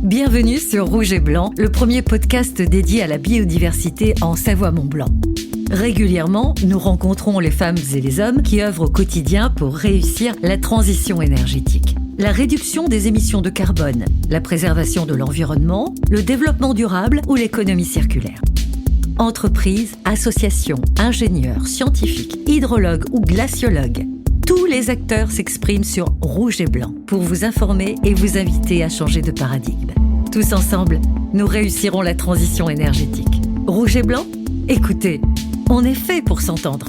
Bienvenue sur Rouge et Blanc, le premier podcast dédié à la biodiversité en Savoie-Mont-Blanc. Régulièrement, nous rencontrons les femmes et les hommes qui œuvrent au quotidien pour réussir la transition énergétique. La réduction des émissions de carbone, la préservation de l'environnement, le développement durable ou l'économie circulaire. Entreprises, associations, ingénieurs, scientifiques, hydrologues ou glaciologues. Tous les acteurs s'expriment sur Rouge et Blanc pour vous informer et vous inviter à changer de paradigme. Tous ensemble, nous réussirons la transition énergétique. Rouge et Blanc ? Écoutez, on est fait pour s'entendre.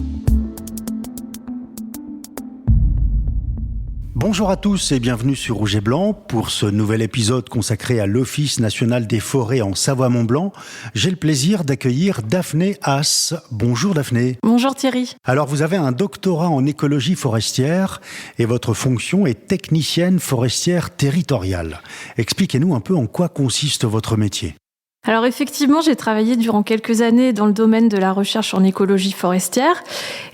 Bonjour à tous et bienvenue sur Rouge et Blanc. Pour ce nouvel épisode consacré à l'Office national des forêts en Savoie-Mont-Blanc, j'ai le plaisir d'accueillir Daphné Haas. Bonjour Daphné. Bonjour Thierry. Alors vous avez un doctorat en écologie forestière et votre fonction est technicienne forestière territoriale. Expliquez-nous un peu en quoi consiste votre métier. Alors effectivement, j'ai travaillé durant quelques années dans le domaine de la recherche en écologie forestière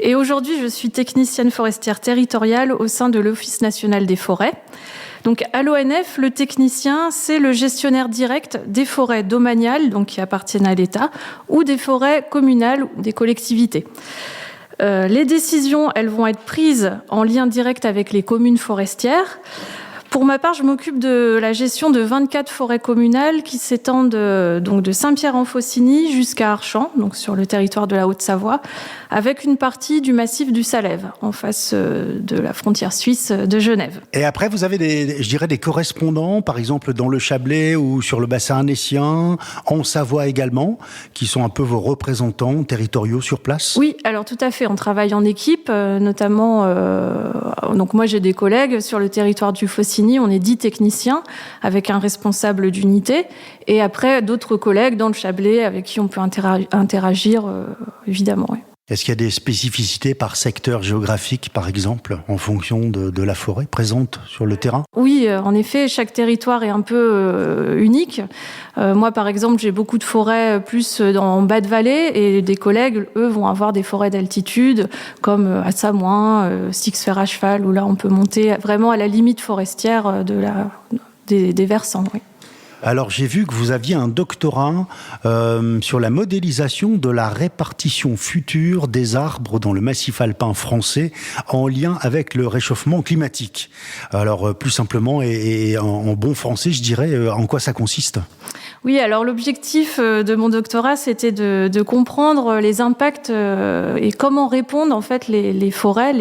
et aujourd'hui je suis technicienne forestière territoriale au sein de l'Office national des forêts. Donc à l'ONF, le technicien, c'est le gestionnaire direct des forêts domaniales, donc qui appartiennent à l'État, ou des forêts communales ou des collectivités. Les décisions, elles vont être prises en lien direct avec les communes forestières. Pour ma part, je m'occupe de la gestion de 24 forêts communales qui s'étendent donc de Saint-Pierre-en-Faucigny jusqu'à Archamps, donc sur le territoire de la Haute-Savoie, avec une partie du massif du Salève, en face de la frontière suisse de Genève. Et après, vous avez des correspondants, par exemple dans le Chablais ou sur le bassin annécien, en Savoie également, qui sont un peu vos représentants territoriaux sur place ? Oui, alors tout à fait. On travaille en équipe, notamment. Donc moi, j'ai des collègues sur le territoire du Faucigny. On est 10 techniciens avec un responsable d'unité et après d'autres collègues dans le Chablais avec qui on peut interagir, évidemment. Oui. Est-ce qu'il y a des spécificités par secteur géographique, par exemple, en fonction de la forêt présente sur le terrain ? Oui, en effet, chaque territoire est un peu unique. Moi, par exemple, j'ai beaucoup de forêts plus en bas de vallée et des collègues, eux, vont avoir des forêts d'altitude comme à Samoin, Sixfer à cheval, où là, on peut monter vraiment à la limite forestière des versants. Oui. Alors, j'ai vu que vous aviez un doctorat sur la modélisation de la répartition future des arbres dans le massif alpin français en lien avec le réchauffement climatique. Alors, plus simplement et en bon français, je dirais, en quoi ça consiste ? Oui, alors l'objectif de mon doctorat, c'était de comprendre les impacts et comment répondre en fait les forêts,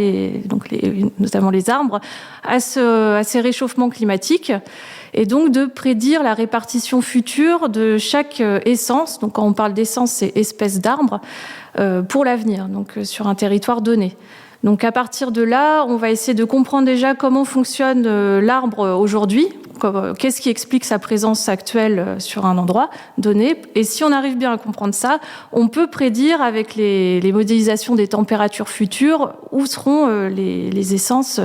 notamment les arbres, à ces réchauffements climatiques. Et donc de prédire la répartition future de chaque essence, donc quand on parle d'essence, c'est espèce d'arbre, pour l'avenir, donc sur un territoire donné. Donc à partir de là, on va essayer de comprendre déjà comment fonctionne l'arbre aujourd'hui, qu'est-ce qui explique sa présence actuelle sur un endroit donné. Et si on arrive bien à comprendre ça, on peut prédire avec les modélisations des températures futures où seront les essences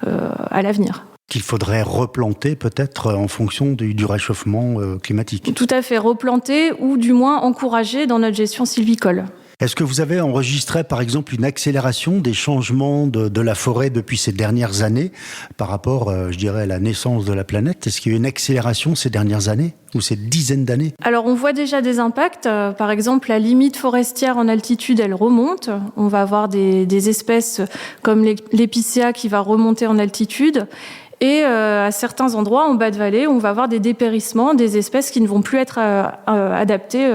à l'avenir. Qu'il faudrait replanter peut-être en fonction du réchauffement climatique. Tout à fait, replanter ou du moins encourager dans notre gestion sylvicole. Est-ce que vous avez enregistré par exemple une accélération des changements de la forêt depuis ces dernières années par rapport, je dirais, à la naissance de la planète ? Est-ce qu'il y a eu une accélération ces dernières années ou ces dizaines d'années ? Alors on voit déjà des impacts. Par exemple, la limite forestière en altitude, elle remonte. On va avoir des espèces comme l'épicéa qui va remonter en altitude. Et à certains endroits, en bas de vallée, on va avoir des dépérissements, des espèces qui ne vont plus être adaptées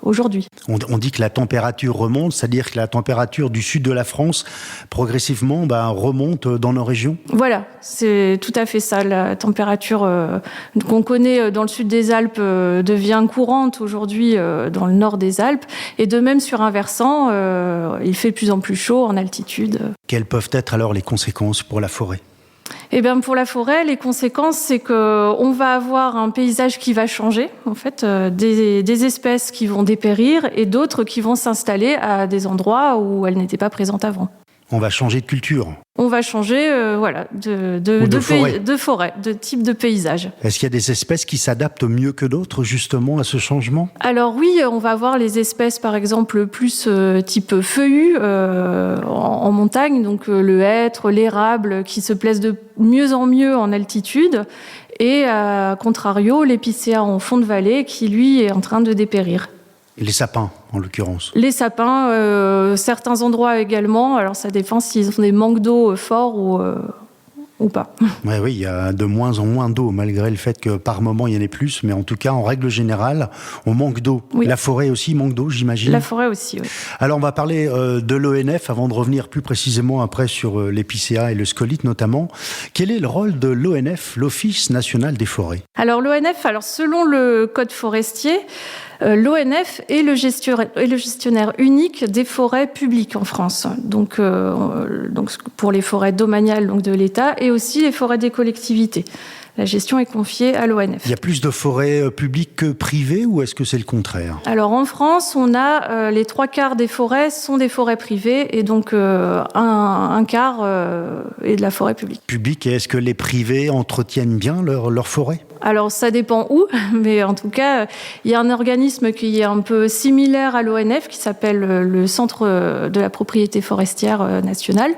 aujourd'hui. On dit que la température remonte, c'est-à-dire que la température du sud de la France, progressivement, remonte dans nos régions ? Voilà, c'est tout à fait ça. La température qu'on connaît dans le sud des Alpes devient courante aujourd'hui dans le nord des Alpes. Et de même sur un versant, il fait de plus en plus chaud en altitude. Quelles peuvent être alors les conséquences pour la forêt ? Eh bien, pour la forêt, les conséquences, c'est qu'on va avoir un paysage qui va changer, en fait, des espèces qui vont dépérir et d'autres qui vont s'installer à des endroits où elles n'étaient pas présentes avant. On va changer de culture. On va changer de forêt, de type de paysage. Est-ce qu'il y a des espèces qui s'adaptent mieux que d'autres justement à ce changement ? Alors oui, on va avoir les espèces par exemple plus type feuillu en montagne, donc le hêtre, l'érable qui se plaisent de mieux en mieux en altitude et à contrario l'épicéa en fond de vallée qui lui est en train de dépérir. Les sapins, en l'occurrence. Les sapins, certains endroits également. Alors, ça dépend s'ils ont des manques d'eau forts ou pas. Oui, il y a de moins en moins d'eau, malgré le fait que par moment, il y en ait plus. Mais en tout cas, en règle générale, on manque d'eau. Oui. La forêt aussi manque d'eau, j'imagine. La forêt aussi, oui. Alors, on va parler de l'ONF avant de revenir plus précisément après sur l'épicéa et le scolyte notamment. Quel est le rôle de l'ONF, l'Office national des forêts ? Alors, l'ONF, selon le code forestier, l'ONF est le gestionnaire unique des forêts publiques en France. Donc pour les forêts domaniales donc de l'État et aussi les forêts des collectivités. La gestion est confiée à l'ONF. Il y a plus de forêts publiques que privées ou est-ce que c'est le contraire ? Alors en France, on a les 3/4 des forêts sont des forêts privées et donc un quart est de la forêt publique. Publique, et est-ce que les privés entretiennent bien leur forêt ? Alors ça dépend où, mais en tout cas, il y a un organisme qui est un peu similaire à l'ONF qui s'appelle le Centre de la propriété forestière nationale.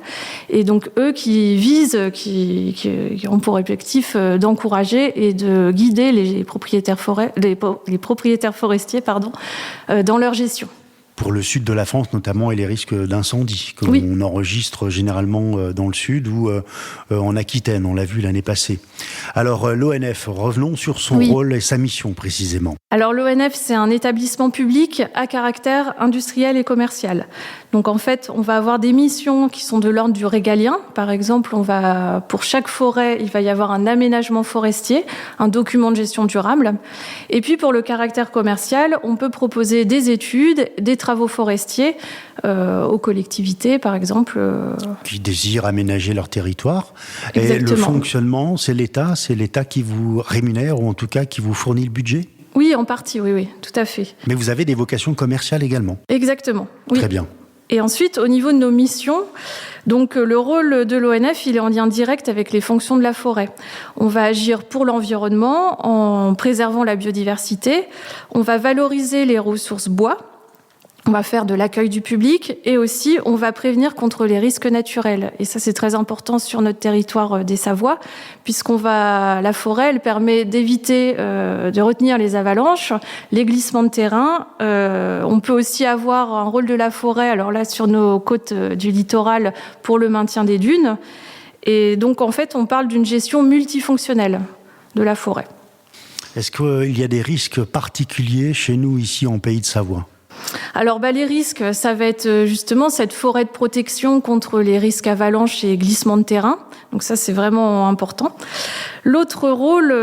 Et donc eux qui visent, qui ont pour objectif d'encourager et de guider les propriétaires forestiers dans leur gestion. Pour le sud de la France notamment et les risques d'incendie que l'on enregistre généralement dans le sud ou en Aquitaine, on l'a vu l'année passée. Alors l'ONF, revenons sur son rôle et sa mission précisément. Alors l'ONF, c'est un établissement public à caractère industriel et commercial. Donc en fait, on va avoir des missions qui sont de l'ordre du régalien. Par exemple, pour chaque forêt, il va y avoir un aménagement forestier, un document de gestion durable. Et puis pour le caractère commercial, on peut proposer des études, des travaux forestiers aux collectivités, par exemple. Qui désirent aménager leur territoire. Exactement. Et le fonctionnement, c'est l'État qui vous rémunère ou en tout cas qui vous fournit le budget ? Oui, en partie, oui, tout à fait. Mais vous avez des vocations commerciales également ? Exactement, oui. Très bien. Et ensuite, au niveau de nos missions, donc le rôle de l'ONF, il est en lien direct avec les fonctions de la forêt. On va agir pour l'environnement en préservant la biodiversité. On va valoriser les ressources bois. On va faire de l'accueil du public et aussi on va prévenir contre les risques naturels. Et ça, c'est très important sur notre territoire des Savoies, la forêt, elle permet d'éviter, de retenir les avalanches, les glissements de terrain. On peut aussi avoir un rôle de la forêt, alors là, sur nos côtes du littoral, pour le maintien des dunes. Et donc, en fait, on parle d'une gestion multifonctionnelle de la forêt. Est-ce qu'il y a des risques particuliers chez nous, ici, en Pays de Savoie ? Alors les risques, ça va être justement cette forêt de protection contre les risques avalanches et glissements de terrain. Donc ça, c'est vraiment important. L'autre rôle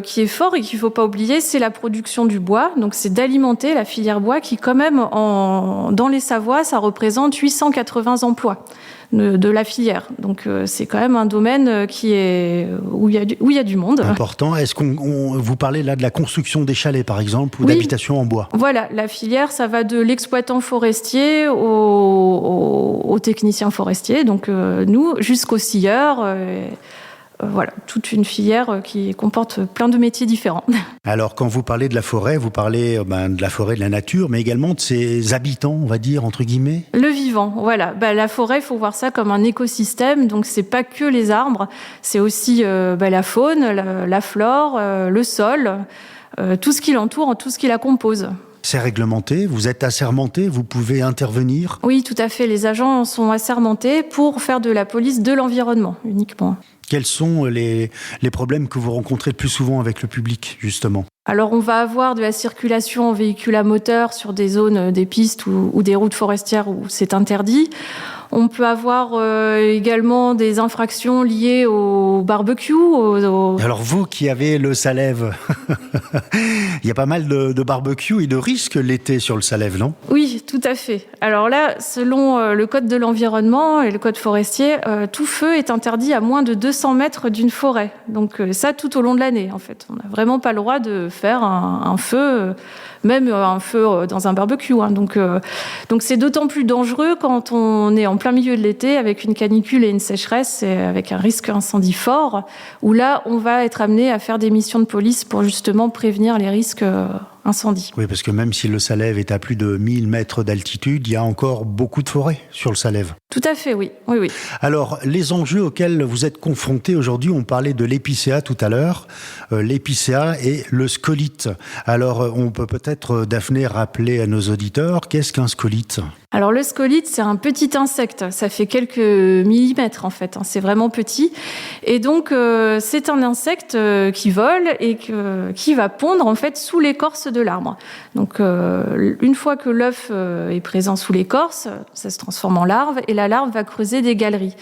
qui est fort et qu'il ne faut pas oublier, c'est la production du bois. Donc c'est d'alimenter la filière bois qui, quand même, dans les Savoies, ça représente 880 emplois de la filière. Donc c'est quand même un domaine où il y a du monde. Important. Est-ce vous parlez là de la construction des chalets, par exemple, ou d'habitation en bois ? Voilà, la filière, ça va de l'exploitant forestier au technicien forestier, donc nous, jusqu'aux scieurs. Voilà, toute une filière qui comporte plein de métiers différents. Alors, quand vous parlez de la forêt, vous parlez de la forêt, de la nature, mais également de ses habitants, on va dire, entre guillemets. Le vivant, voilà. La forêt, il faut voir ça comme un écosystème, donc c'est pas que les arbres, c'est aussi la faune, la flore, le sol, tout ce qui l'entoure, tout ce qui la compose. C'est réglementé, vous êtes assermenté, vous pouvez intervenir ? Oui, tout à fait. Les agents sont assermentés pour faire de la police de l'environnement, uniquement. Quels sont les problèmes que vous rencontrez le plus souvent avec le public, justement ? Alors, on va avoir de la circulation en véhicule à moteur sur des zones, des pistes ou des routes forestières où c'est interdit. On peut avoir également des infractions liées au barbecue. Alors vous qui avez le Salève, il y a pas mal de barbecue et de risques l'été sur le Salève, non ? Oui, tout à fait. Alors là, selon le code de l'environnement et le code forestier, tout feu est interdit à moins de 200 mètres d'une forêt. Donc ça, tout au long de l'année, en fait. On n'a vraiment pas le droit de faire un feu même un feu dans un barbecue. Donc c'est d'autant plus dangereux quand on est en plein milieu de l'été avec une canicule et une sécheresse et avec un risque incendie fort, où là, on va être amené à faire des missions de police pour justement prévenir les risques incendie. Oui, parce que même si le Salève est à plus de 1000 mètres d'altitude, il y a encore beaucoup de forêts sur le Salève. Tout à fait, oui. Oui. Alors, les enjeux auxquels vous êtes confrontés aujourd'hui, on parlait de l'épicéa tout à l'heure, l'épicéa et le scolite. Alors, on peut peut-être, Daphné, rappeler à nos auditeurs, qu'est-ce qu'un scolite ? Alors le scolite, c'est un petit insecte, ça fait quelques millimètres en fait, c'est vraiment petit. Et donc c'est un insecte qui vole et qui va pondre en fait sous l'écorce de l'arbre. Donc une fois que l'œuf est présent sous l'écorce, ça se transforme en larve et la larve va creuser des galeries.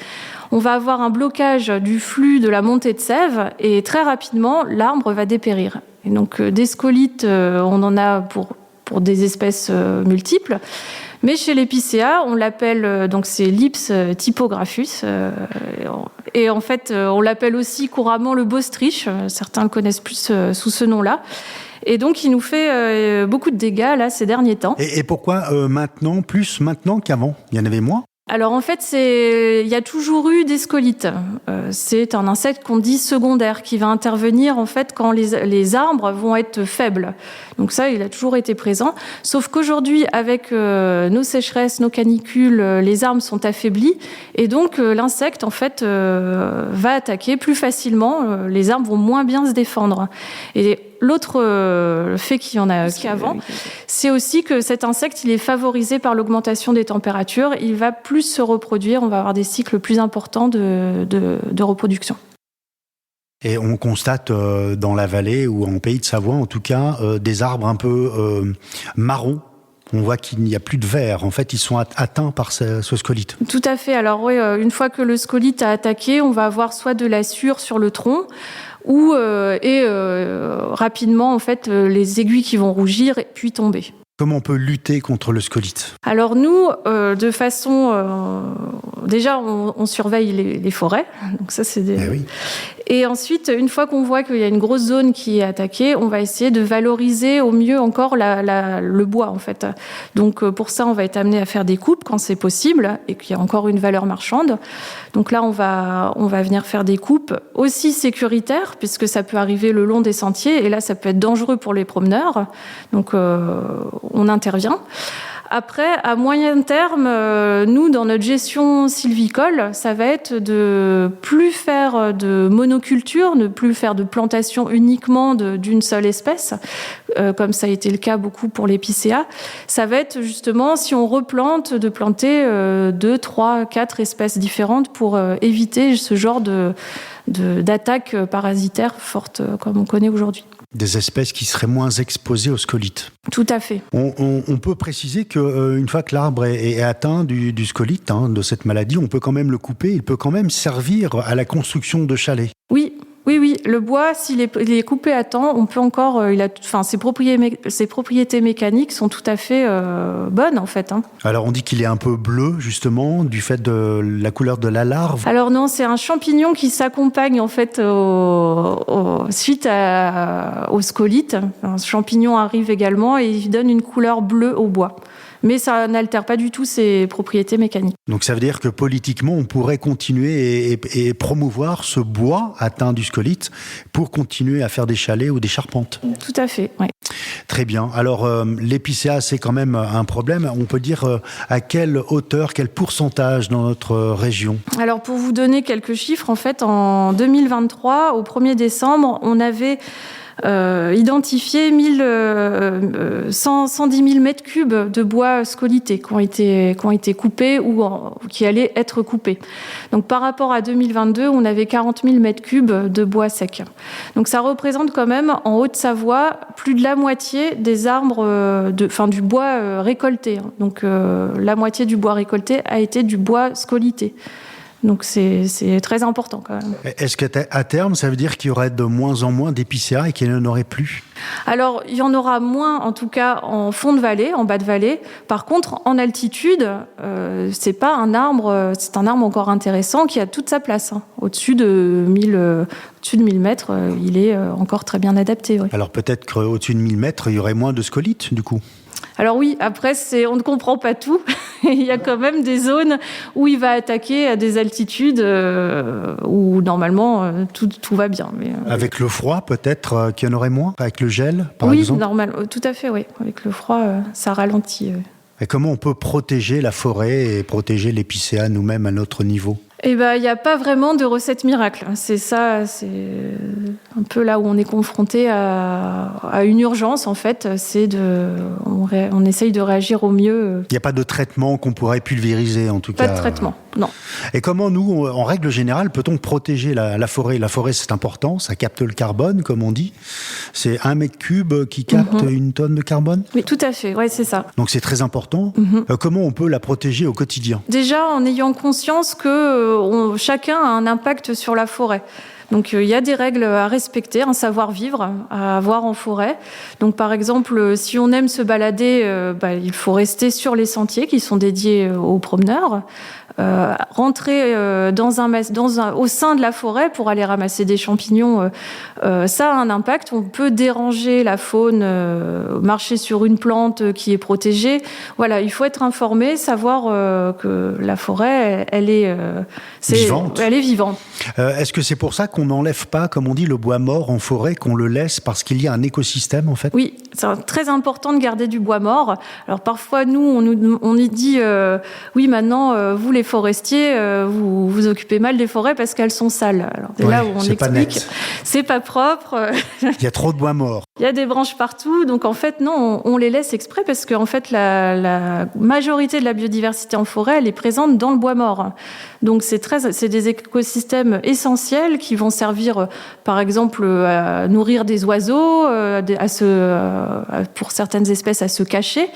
On va avoir un blocage du flux de la montée de sève et très rapidement l'arbre va dépérir. Et donc des scolites, on en a pour des espèces multiples. Mais chez l'épicéa, on l'appelle, donc c'est Lips typographus, et en fait, on l'appelle aussi couramment le bostriche, certains le connaissent plus sous ce nom-là. Et donc, il nous fait beaucoup de dégâts, là, ces derniers temps. Et pourquoi plus maintenant qu'avant ? Il y en avait moins ? Alors en fait, il y a toujours eu des scolites. C'est un insecte qu'on dit secondaire, qui va intervenir en fait quand les arbres vont être faibles. Donc ça, il a toujours été présent. Sauf qu'aujourd'hui, avec nos sécheresses, nos canicules, les arbres sont affaiblis et donc l'insecte en fait va attaquer plus facilement. Les arbres vont moins bien se défendre. Et l'autre fait qu'il y en a qu'avant, c'est aussi que cet insecte, il est favorisé par l'augmentation des températures. Il va plus se reproduire, on va avoir des cycles plus importants de reproduction. Et on constate dans la vallée ou en Pays de Savoie, en tout cas, des arbres un peu marrons. On voit qu'il n'y a plus de vert. En fait, ils sont atteints par ce scolite. Tout à fait. Alors oui, une fois que le scolite a attaqué, on va avoir soit de la sueur sur le tronc, ou rapidement en fait les aiguilles qui vont rougir et puis tomber. Comment on peut lutter contre le scolite ? Alors nous, de façon déjà, on surveille les forêts. Donc ça, c'est des... oui. Et ensuite, une fois qu'on voit qu'il y a une grosse zone qui est attaquée, on va essayer de valoriser au mieux encore le bois, en fait. Donc, pour ça, on va être amené à faire des coupes quand c'est possible et qu'il y a encore une valeur marchande. Donc là, on va venir faire des coupes aussi sécuritaires, puisque ça peut arriver le long des sentiers. Et là, ça peut être dangereux pour les promeneurs. Donc, on intervient. Après, à moyen terme, nous, dans notre gestion sylvicole, ça va être de plus faire de monoculture, ne plus faire de plantation uniquement d'une seule espèce, comme ça a été le cas beaucoup pour l'épicéa. Ça va être justement, si on replante, de planter 2, 3, 4 espèces différentes pour éviter ce genre d'attaques parasitaires fortes comme on connaît aujourd'hui. Des espèces qui seraient moins exposées au scolite. Tout à fait. On peut préciser qu'une fois que l'arbre est atteint du scolite, de cette maladie, on peut quand même le couper, il peut quand même servir à la construction de chalets. Oui. Le bois, s'il est coupé à temps, on peut encore, ses propriétés mécaniques sont tout à fait bonnes en fait. Alors on dit qu'il est un peu bleu justement du fait de la couleur de la larve. Alors non, c'est un champignon qui s'accompagne en fait suite au scolite. Un champignon arrive également et il donne une couleur bleue au bois. Mais ça n'altère pas du tout ses propriétés mécaniques. Donc ça veut dire que politiquement, on pourrait continuer et promouvoir ce bois atteint du scolite pour continuer à faire des chalets ou des charpentes. Tout à fait, oui. Très bien. Alors l'épicéa, c'est quand même un problème. On peut dire à quelle hauteur, quel pourcentage dans notre région ? Alors pour vous donner quelques chiffres, en fait, en 2023, au 1er décembre, on avait identifié 110 000 mètres cubes de bois scolité qui ont été coupés ou qui allaient être coupés. Donc par rapport à 2022, on avait 40 000 mètres cubes de bois sec. Donc ça représente quand même en Haute-Savoie plus de la moitié des arbres, du bois récolté. Donc la moitié du bois récolté a été du bois scolité. Donc c'est très important quand même. Est-ce qu'à terme, ça veut dire qu'il y aurait de moins en moins d'épicéa et qu'il n'y en aurait plus ? Alors, il y en aura moins, en tout cas, en fond de vallée, en bas de vallée. Par contre, en altitude, c'est pas un arbre, c'est un arbre encore intéressant qui a toute sa place. Au-dessus de 1000 mètres, il est encore très bien adapté. Oui. Alors peut-être qu'au-dessus de 1000 mètres, il y aurait moins de scolites, du coup. Alors oui, après, on ne comprend pas tout. Il y a quand même des zones où il va attaquer à des altitudes où normalement tout va bien. Mais, avec le froid, peut-être qu'il y en aurait moins. Avec le gel, par exemple. Oui, normal, tout à fait. Oui, avec le froid, ça ralentit. Et comment on peut protéger la forêt et protéger l'épicéa nous-mêmes à notre niveau ? Eh ben, il n'y a pas vraiment de recette miracle. C'est ça, c'est un peu là où on est confronté à une urgence, en fait. On essaye de réagir au mieux. Il n'y a pas de traitement qu'on pourrait pulvériser, en tout cas. Pas de traitement, non. Et comment nous, en règle générale, peut-on protéger la forêt ? La forêt, c'est important, ça capte le carbone, comme on dit. C'est 1 mètre cube qui capte 1 tonne de carbone ? Oui, tout à fait, ouais, c'est ça. Donc c'est très important. Comment on peut la protéger au quotidien ? Déjà, en ayant conscience que chacun a un impact sur la forêt. Donc il y a des règles à respecter, un savoir-vivre à avoir en forêt. Donc par exemple, si on aime se balader, il faut rester sur les sentiers qui sont dédiés aux promeneurs. Rentrer au sein de la forêt pour aller ramasser des champignons, ça a un impact. On peut déranger la faune, marcher sur une plante qui est protégée. Voilà, il faut être informé, savoir que la forêt, elle est vivante. Elle est vivante. Est-ce que c'est pour ça qu'on n'enlève pas, comme on dit, le bois mort en forêt, qu'on le laisse parce qu'il y a un écosystème, en fait ? Oui, c'est très important de garder du bois mort. Alors parfois, on nous dit, oui, maintenant, vous les forestiers, vous vous occupez mal des forêts parce qu'elles sont sales. Alors c'est là où on explique, c'est pas propre. Il y a trop de bois mort. Il y a des branches partout, donc en fait non, on les laisse exprès parce qu'en fait la majorité de la biodiversité en forêt, elle est présente dans le bois mort. Donc c'est des écosystèmes essentiels qui vont servir, par exemple, à nourrir des oiseaux, pour certaines espèces à se cacher.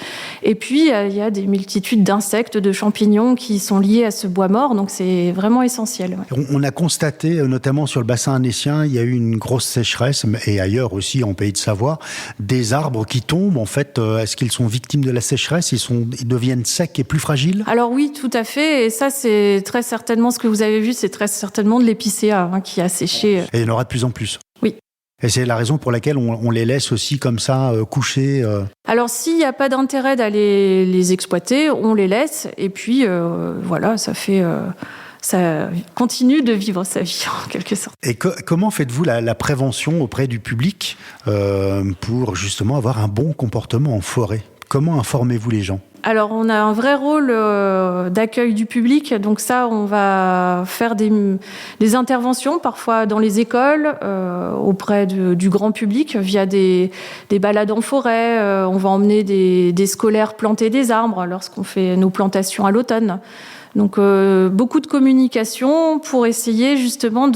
Et puis il y a des multitudes d'insectes, de champignons qui sont liés à ce bois mort, donc c'est vraiment essentiel. Ouais. On a constaté, notamment sur le bassin annécien, il y a eu une grosse sécheresse, et ailleurs aussi en Pays de Savoie, des arbres qui tombent. En fait, est-ce qu'ils sont victimes de la sécheresse ? Ils deviennent secs et plus fragiles ? Alors oui, tout à fait. Et ça, c'est très certainement ce que vous avez vu, c'est très certainement de l'épicéa qui a séché. Et il y en aura de plus en plus. Oui. Et c'est la raison pour laquelle on les laisse aussi comme ça, couchés. Alors, s'il n'y a pas d'intérêt d'aller les exploiter, on les laisse. Et puis, voilà, ça continue de vivre sa vie, en quelque sorte. Et comment faites-vous la prévention auprès du public pour justement avoir un bon comportement en forêt ? Comment informez-vous les gens ? Alors, on a un vrai rôle d'accueil du public. Donc ça, on va faire des interventions, parfois dans les écoles, auprès du grand public, via des balades en forêt. On va emmener des scolaires planter des arbres lorsqu'on fait nos plantations à l'automne. Donc beaucoup de communication pour essayer justement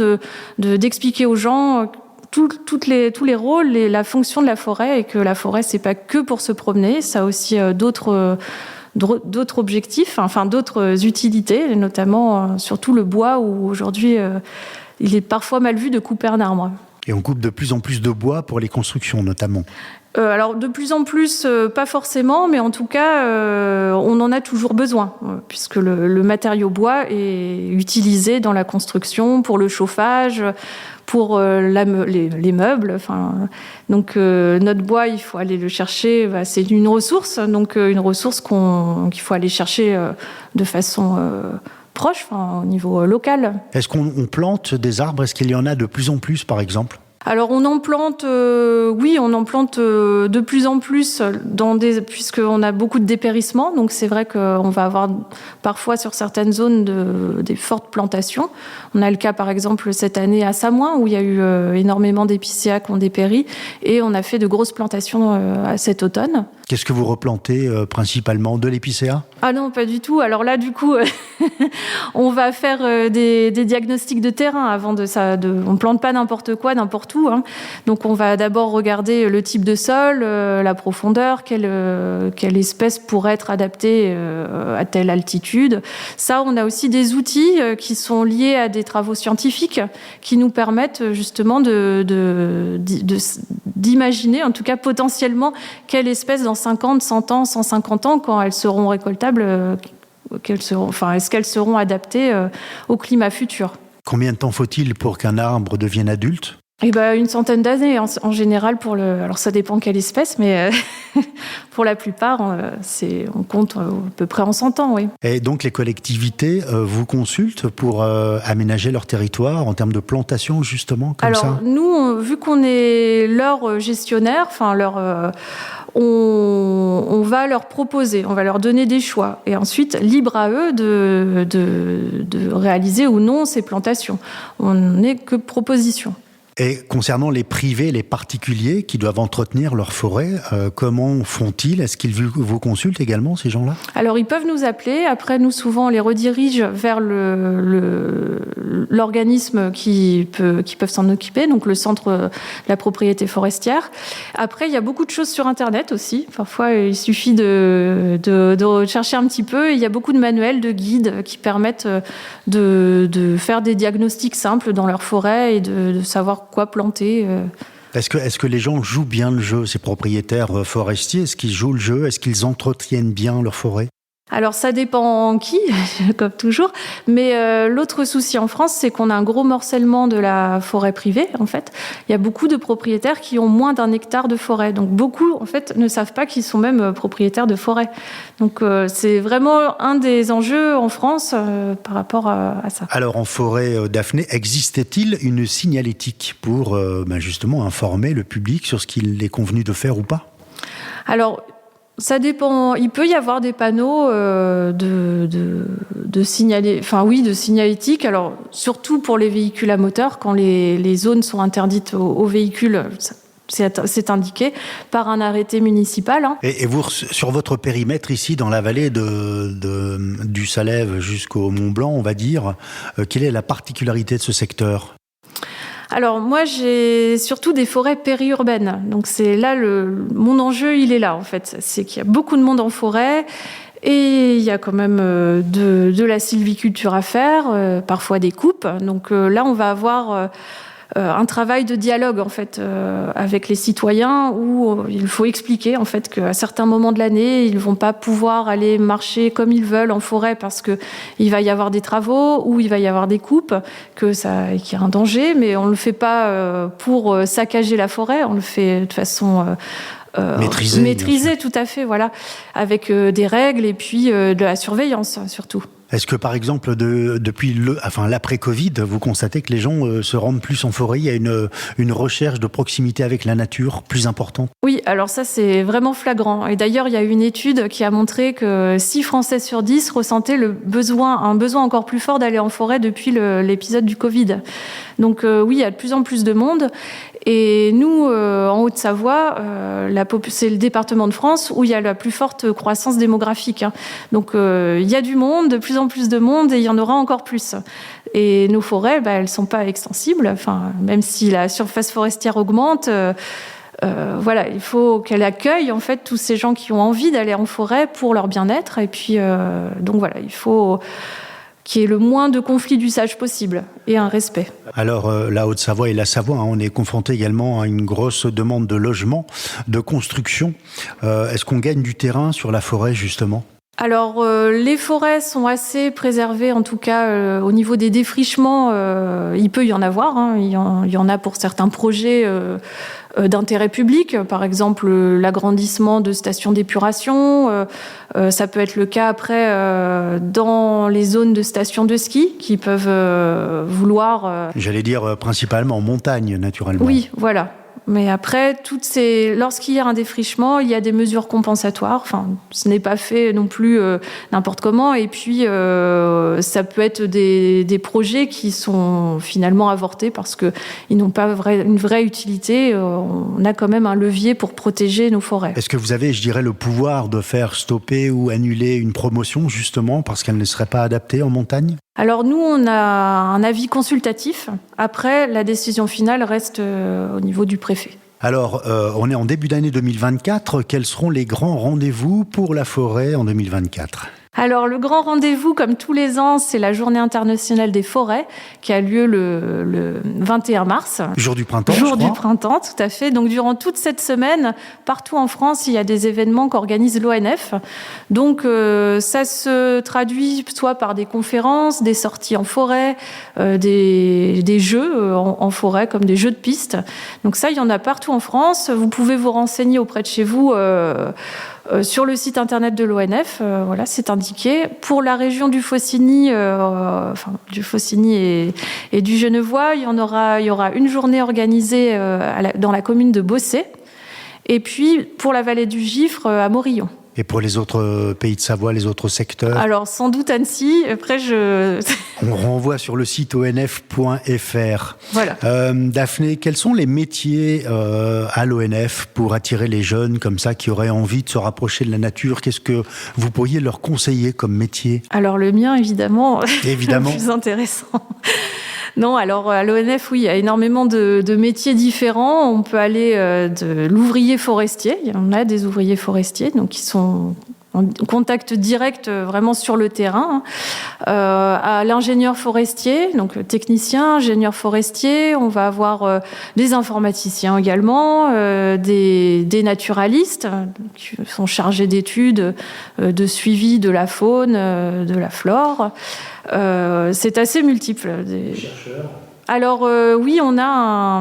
d'expliquer aux gens tous les rôles et la fonction de la forêt, et que la forêt, c'est pas que pour se promener, ça a aussi d'autres objectifs, enfin d'autres utilités, notamment surtout le bois, où aujourd'hui il est parfois mal vu de couper un arbre. Et on coupe de plus en plus de bois pour les constructions notamment. Alors de plus en plus, pas forcément, mais en tout cas, on en a toujours besoin, puisque le matériau bois est utilisé dans la construction, pour le chauffage, pour les meubles. Donc notre bois, il faut aller le chercher. C'est une ressource, donc une ressource qu'il faut aller chercher de façon proche, au niveau local. Est-ce qu'on plante des arbres ? Est-ce qu'il y en a de plus en plus, par exemple ? Alors on en plante, oui, on en plante de plus en plus puisqu'on a beaucoup de dépérissement. Donc c'est vrai qu'on va avoir parfois sur certaines zones des fortes plantations. On a le cas par exemple cette année à Samoin où il y a eu énormément d'épicéas qui ont dépéri, et on a fait de grosses plantations cet automne. Qu'est-ce que vous replantez principalement ? De l'épicéa ? Ah non, pas du tout. Alors là, du coup, on va faire des diagnostics de terrain avant on plante pas n'importe quoi, n'importe où. Donc on va d'abord regarder le type de sol, la profondeur, quelle espèce pourrait être adaptée à telle altitude. Ça, on a aussi des outils qui sont liés à des travaux scientifiques qui nous permettent justement d'imaginer, en tout cas potentiellement, quelle espèce dans 50, 100 ans, 150 ans, quand elles seront récoltables, est-ce qu'elles seront adaptées au climat futur. Combien de temps faut-il pour qu'un arbre devienne adulte ? Une centaine d'années en général alors ça dépend quelle espèce, mais pour la plupart, on compte à peu près en 100 ans, oui. Et donc les collectivités vous consultent pour aménager leur territoire en termes de plantation, justement, comme ça ? Alors nous, vu qu'on est leur gestionnaire, on va leur proposer, on va leur donner des choix. Et ensuite, libre à eux de réaliser ou non ces plantations. On n'est que proposition. Et concernant les privés, les particuliers qui doivent entretenir leur forêt, comment font-ils ? Est-ce qu'ils vous consultent également, ces gens-là ? Alors, ils peuvent nous appeler. Après, nous, souvent, on les redirige vers l'organisme qui peuvent s'en occuper, donc le centre de la propriété forestière. Après, il y a beaucoup de choses sur Internet aussi. Parfois, il suffit de chercher un petit peu. Il y a beaucoup de manuels, de guides qui permettent de faire des diagnostics simples dans leur forêt et de savoir quoi planter. Est-ce que les gens jouent bien le jeu, ces propriétaires forestiers ? Est-ce qu'ils jouent le jeu ? Est-ce qu'ils entretiennent bien leur forêt ? Alors ça dépend qui, comme toujours, mais l'autre souci en France, c'est qu'on a un gros morcellement de la forêt privée, en fait. Il y a beaucoup de propriétaires qui ont moins d'1 hectare de forêt, donc beaucoup, en fait, ne savent pas qu'ils sont même propriétaires de forêt. Donc c'est vraiment un des enjeux en France par rapport à ça. Alors en forêt, Daphné, existait-il une signalétique pour justement informer le public sur ce qu'il est convenu de faire ou pas ? Alors, ça dépend. Il peut y avoir des panneaux de signalétique. Alors, surtout pour les véhicules à moteur, quand les zones sont interdites aux véhicules, c'est indiqué par un arrêté municipal. Et vous, sur votre périmètre ici, dans la vallée du Salève jusqu'au Mont Blanc, on va dire, quelle est la particularité de ce secteur ? Alors moi, j'ai surtout des forêts périurbaines. Donc c'est là mon enjeu, il est là en fait. C'est qu'il y a beaucoup de monde en forêt et il y a quand même de la sylviculture à faire, parfois des coupes. Donc là, on va avoir un travail de dialogue en fait avec les citoyens où il faut expliquer en fait qu'à certains moments de l'année ils vont pas pouvoir aller marcher comme ils veulent en forêt parce que il va y avoir des travaux ou il va y avoir des coupes, qu'il y a un danger, mais on le fait pas pour saccager la forêt, on le fait de façon maîtrisée, tout à fait, voilà, avec des règles et puis de la surveillance surtout. Est-ce que, par exemple, depuis l'après-Covid, vous constatez que les gens se rendent plus en forêt ? Il y a une recherche de proximité avec la nature plus importante ? Oui, alors ça, c'est vraiment flagrant. Et d'ailleurs, il y a une étude qui a montré que 6 Français sur 10 ressentaient un besoin encore plus fort d'aller en forêt depuis l'épisode du Covid. Donc oui, il y a de plus en plus de monde. Et nous, en Haute-Savoie, c'est le département de France où il y a la plus forte croissance démographique. Donc il y a du monde, de plus en plus de monde, et il y en aura encore plus. Et nos forêts, elles sont pas extensibles. Enfin, même si la surface forestière augmente, il faut qu'elle accueille en fait tous ces gens qui ont envie d'aller en forêt pour leur bien-être. Et puis il faut qu'il y ait le moins de conflits d'usage possible et un respect. Alors, la Haute-Savoie et la Savoie, on est confrontés également à une grosse demande de logement, de construction. Est-ce qu'on gagne du terrain sur la forêt, justement ? Alors, les forêts sont assez préservées, en tout cas au niveau des défrichements, il peut y en avoir. Il y en a pour certains projets d'intérêt public, par exemple l'agrandissement de stations d'épuration. Ça peut être le cas après dans les zones de stations de ski qui peuvent vouloir... J'allais dire principalement en montagne, naturellement. Oui, voilà. Mais après, lorsqu'il y a un défrichement, il y a des mesures compensatoires. Enfin, ce n'est pas fait non plus n'importe comment. Et puis, ça peut être des projets qui sont finalement avortés parce qu'ils n'ont pas une vraie utilité. On a quand même un levier pour protéger nos forêts. Est-ce que vous avez, le pouvoir de faire stopper ou annuler une promotion, justement, parce qu'elle ne serait pas adaptée en montagne ? Alors nous, on a un avis consultatif. Après, la décision finale reste au niveau du préfet. Alors, on est en début d'année 2024. Quels seront les grands rendez-vous pour la forêt en 2024 ? Alors, le grand rendez-vous, comme tous les ans, c'est la Journée internationale des forêts qui a lieu le 21 mars. Jour du printemps, Jour du printemps, tout à fait. Donc, durant toute cette semaine, partout en France, il y a des événements qu'organise l'ONF. Donc, ça se traduit soit par des conférences, des sorties en forêt, des jeux en forêt, comme des jeux de piste. Donc ça, il y en a partout en France. Vous pouvez vous renseigner auprès de chez vous sur le site internet de l'ONF. Voilà, c'est indiqué. Pour la région du Faucigny, du Faucigny et du Genevois, il y aura une journée organisée dans la commune de Bossé. Et puis, pour la vallée du Gifre, à Morillon. Et pour les autres pays de Savoie, les autres secteurs? Alors, sans doute Annecy. Après, On renvoie sur le site onf.fr. Voilà. Daphné, quels sont les métiers à l'ONF pour attirer les jeunes comme ça qui auraient envie de se rapprocher de la nature? Qu'est-ce que vous pourriez leur conseiller comme métier? Alors, le mien, évidemment. Évidemment. Le plus intéressant. Non, alors à l'ONF, oui, il y a énormément de métiers différents. On peut aller de l'ouvrier forestier. Il y en a des ouvriers forestiers, donc qui sont en contact direct vraiment sur le terrain, à l'ingénieur forestier, donc technicien, ingénieur forestier. On va avoir des informaticiens également, des naturalistes qui sont chargés d'études, de suivi de la faune, de la flore. C'est assez multiple. Des chercheurs. Alors oui, on a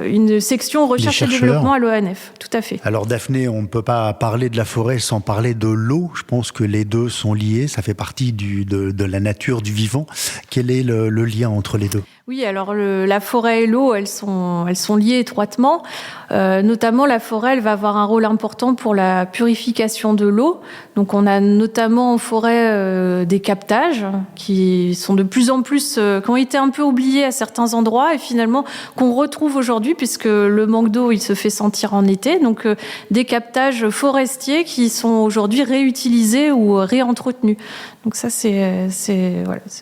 une section recherche et développement à l'ONF, tout à fait. Alors Daphné, on ne peut pas parler de la forêt sans parler de l'eau. Je pense que les deux sont liés, ça fait partie de la nature, du vivant. Quel est le lien entre les deux? Oui, alors la forêt et l'eau, elles sont liées étroitement. Notamment, la forêt, elle va avoir un rôle important pour la purification de l'eau. Donc, on a notamment en forêt des captages qui sont de plus en plus, qui ont été un peu oubliés à certains endroits et finalement qu'on retrouve aujourd'hui puisque le manque d'eau, il se fait sentir en été. Donc, des captages forestiers qui sont aujourd'hui réutilisés ou réentretenus. Donc ça, c'est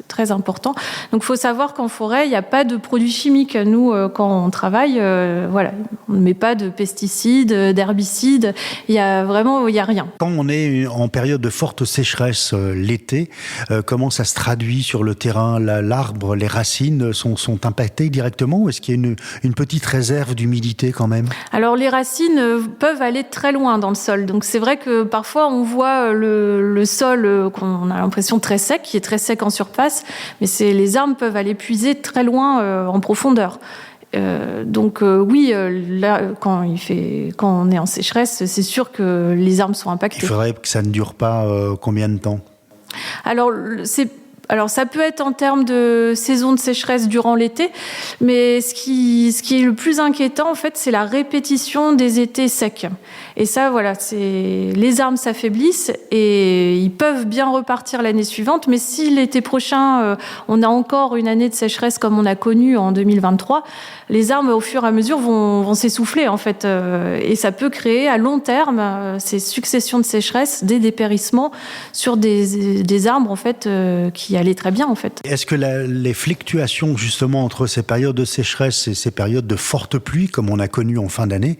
très important. Donc, il faut savoir qu'en forêt, il n'y a pas de produits chimiques. Nous, quand on travaille, on ne met pas de pesticides, d'herbicides. Il y a rien. Quand on est en période de forte sécheresse l'été, comment ça se traduit sur le terrain? L'arbre, les racines sont impactées directement ou est-ce qu'il y a une petite réserve d'humidité quand même? Alors, les racines peuvent aller très loin dans le sol. Donc, c'est vrai que parfois, on voit le sol qu'on a l'impression très sec, qui est très sec en surface, mais les arbres peuvent aller puiser très loin en profondeur. Oui, là, quand on est en sécheresse, c'est sûr que les arbres sont impactés. Il faudrait que ça ne dure pas combien de temps? Alors, ça peut être en termes de saison de sécheresse durant l'été, mais ce qui est le plus inquiétant, en fait, c'est la répétition des étés secs. Et ça, les arbres s'affaiblissent et ils peuvent bien repartir l'année suivante, mais si l'été prochain, on a encore une année de sécheresse comme on a connu en 2023, les arbres, au fur et à mesure, vont s'essouffler, en fait. Et ça peut créer, à long terme, ces successions de sécheresse, des dépérissements sur des arbres, en fait, qui allaient très bien, en fait. Est-ce que les fluctuations, justement, entre ces périodes de sécheresse et ces périodes de forte pluie, comme on a connu en fin d'année,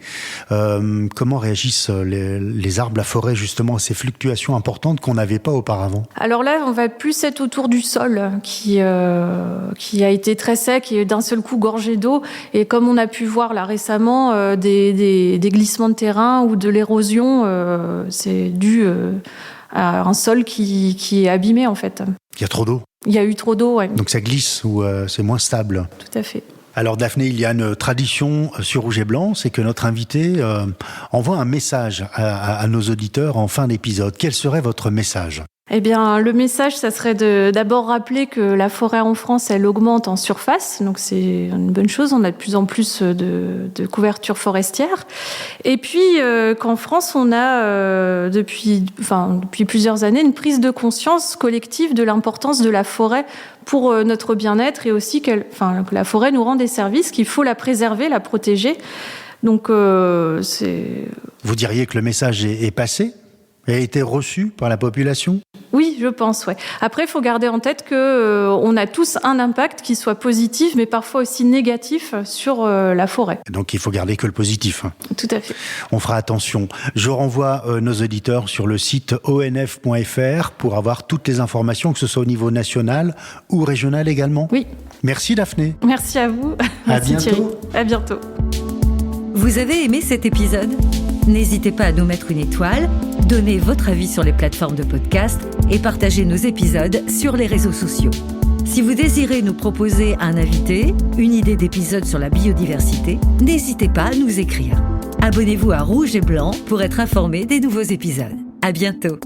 comment réagissent les arbres, la forêt, justement, à ces fluctuations importantes qu'on n'avait pas auparavant? Alors là, on va plus être autour du sol, qui a été très sec et d'un seul coup gorgé d'eau. Et comme on a pu voir là récemment, des glissements de terrain ou de l'érosion, c'est dû à un sol qui est abîmé, en fait. Il y a trop d'eau? Il y a eu trop d'eau, oui. Donc ça glisse ou c'est moins stable? Tout à fait. Alors Daphné, il y a une tradition sur Rouge et Blanc, c'est que notre invité envoie un message à nos auditeurs en fin d'épisode. Quel serait votre message? Eh bien, le message, ça serait d'abord rappeler que la forêt en France, elle augmente en surface. Donc, c'est une bonne chose. On a de plus en plus de couverture forestière. Et puis, qu'en France, on a, depuis plusieurs années, une prise de conscience collective de l'importance de la forêt pour notre bien-être et aussi que la forêt nous rend des services, qu'il faut la préserver, la protéger. Donc, Vous diriez que le message est passé? A été reçu par la population? Oui, je pense, ouais. Après, il faut garder en tête que on a tous un impact qui soit positif, mais parfois aussi négatif sur la forêt. Donc il faut garder que le positif. Tout à fait. On fera attention. Je renvoie nos auditeurs sur le site onf.fr pour avoir toutes les informations, que ce soit au niveau national ou régional également. Oui. Merci Daphné. Merci à vous. Merci bientôt. Thierry. À bientôt. Vous avez aimé cet épisode ? N'hésitez pas à nous mettre une étoile, donner votre avis sur les plateformes de podcast et partager nos épisodes sur les réseaux sociaux. Si vous désirez nous proposer un invité, une idée d'épisode sur la biodiversité, n'hésitez pas à nous écrire. Abonnez-vous à Rouge et Blanc pour être informé des nouveaux épisodes. À bientôt.